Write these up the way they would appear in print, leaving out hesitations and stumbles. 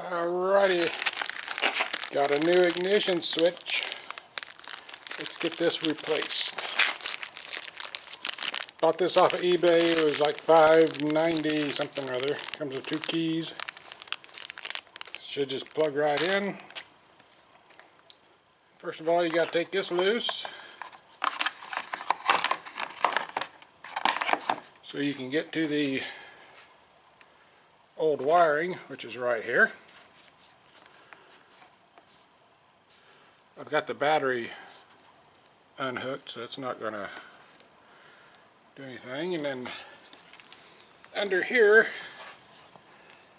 Alrighty, got a new ignition switch. Let's get this replaced. Bought this off of eBay. It was like $5.90 something or other. Comes with 2 keys. Should just plug right in. First of all, you got to take this loose so you can get to the old wiring, which is right here. I've got the battery unhooked, so it's not going to do anything. And then under here,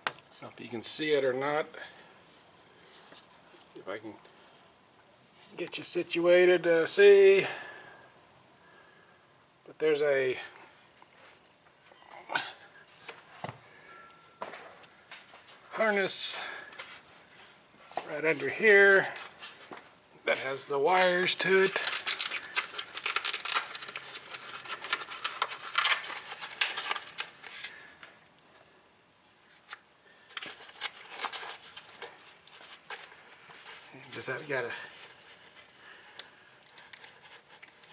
I don't know if you can see it or not. See if I can get you situated to see. But there's a harness right under here that has the wires to it. Just have to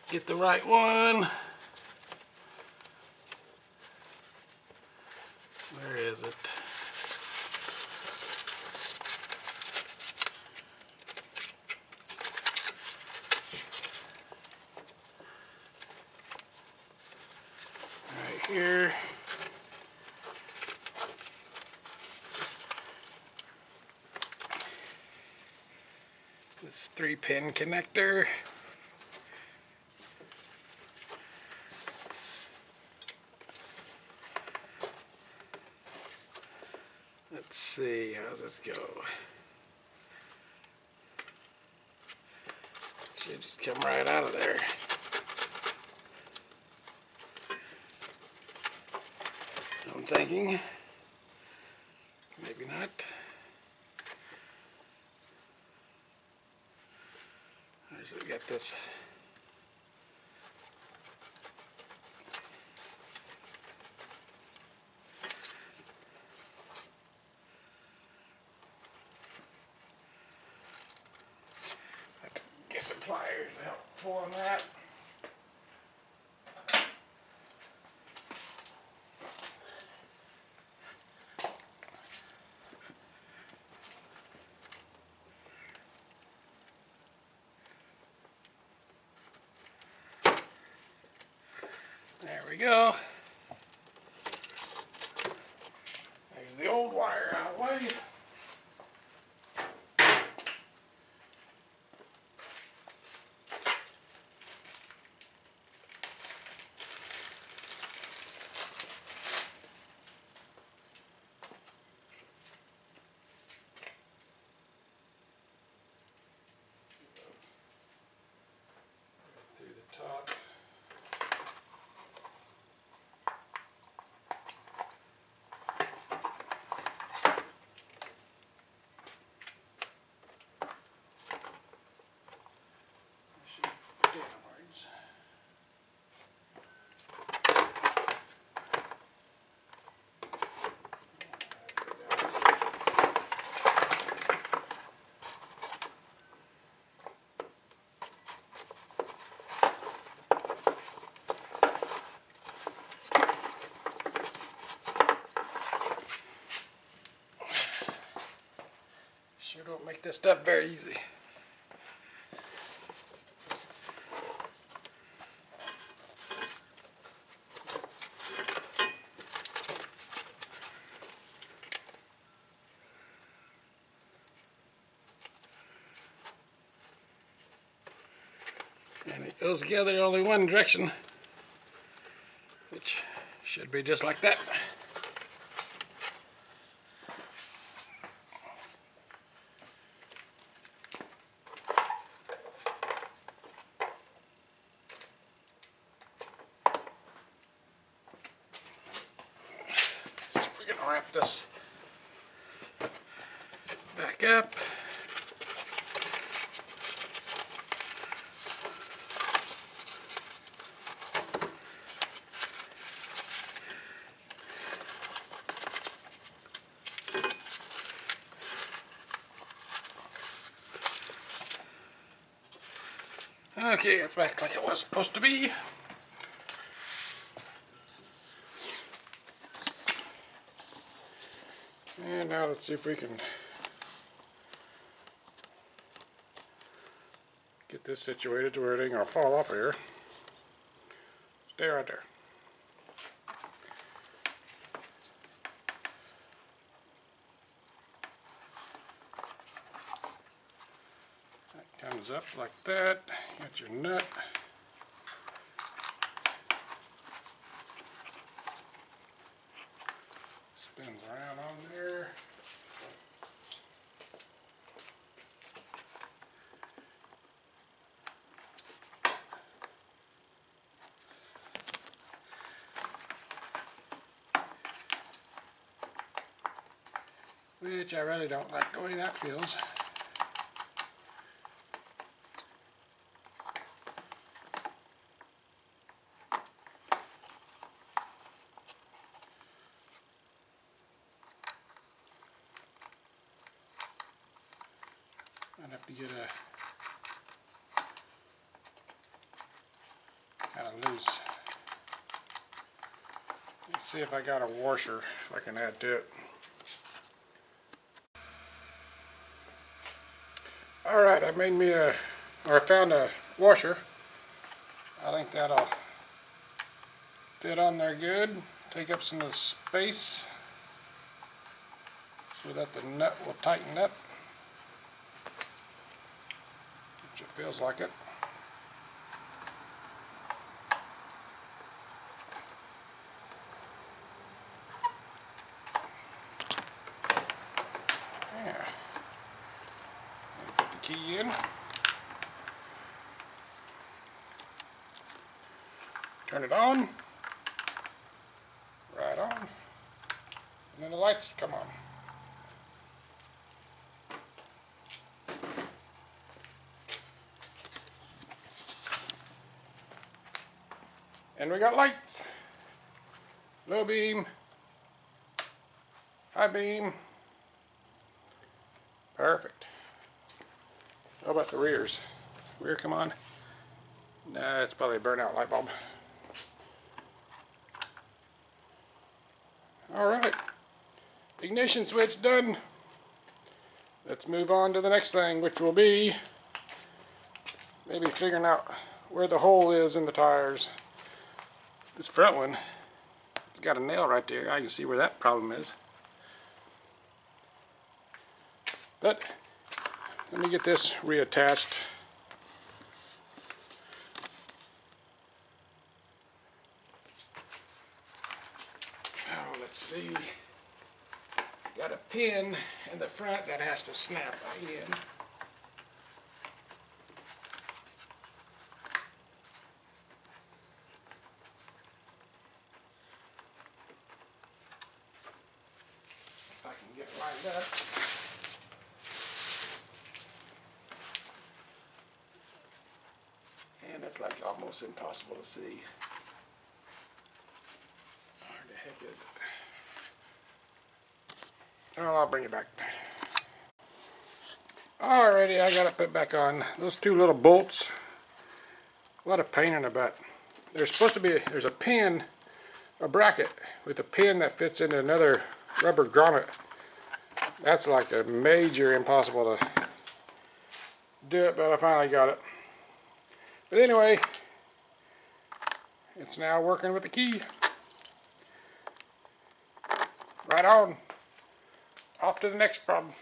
get the right one. Where is it? Right here. This 3-pin connector. Let's see, how does this go? Should just come right out of there. I'm thinking, maybe not. I just got this. Have to get some pliers to help pull on that. There we go. There's the old wire out of the way. Through the top. Sure don't make this stuff very easy. And it goes together only one direction, which should be just like that. So we're gonna wrap this back up. Okay, it's back like it was supposed to be. And now let's see if we can get this situated to where it ain't gonna fall off here. Stay right there. That comes up like that. Got your nut. Spins around on there. Which I really don't like the way that feels. I'd have to get a kind of loose. Let's see if I got a washer if I can add to it. Alright, I made me I found a washer. I think that'll fit on there good. Take up some of the space so that the nut will tighten up. Which it feels like it. Yeah. Put the key in. Turn it on. Right on. And then the lights come on. And we got lights. Low beam. High beam. Perfect. How about the rears? Rear, come on. Nah, it's probably a burnout light bulb. Alright. Ignition switch done. Let's move on to the next thing, which will be maybe figuring out where the hole is in the tires. This front one, it's got a nail right there. I can see where that problem is. But let me get this reattached. Oh, let's see. Got a pin in the front that has to snap right in. If I can get it lined up. And it's like almost impossible to see. Where the heck is it? Oh, I'll bring it back. Alrighty, I got it put back on. Those two little bolts. A lot of pain in the butt. There's supposed to be, there's a pin, a bracket with a pin that fits into another rubber grommet. That's like a major impossible to do it, but I finally got it. But anyway, it's now working with the key. Right on. Off to the next problem.